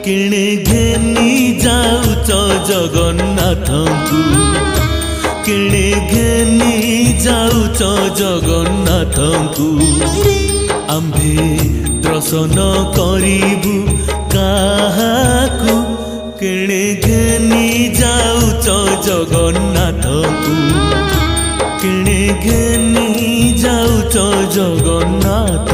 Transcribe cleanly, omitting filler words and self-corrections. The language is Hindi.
किणे घेनी जाउच जगन्नाथंकु किणे घेनी जाउच जगन्नाथंकु आम्भे दर्शन करिबु काहाकु किणे घेनी जाउच जगन्नाथंकु किणे घेनी जाउच जगन्नाथ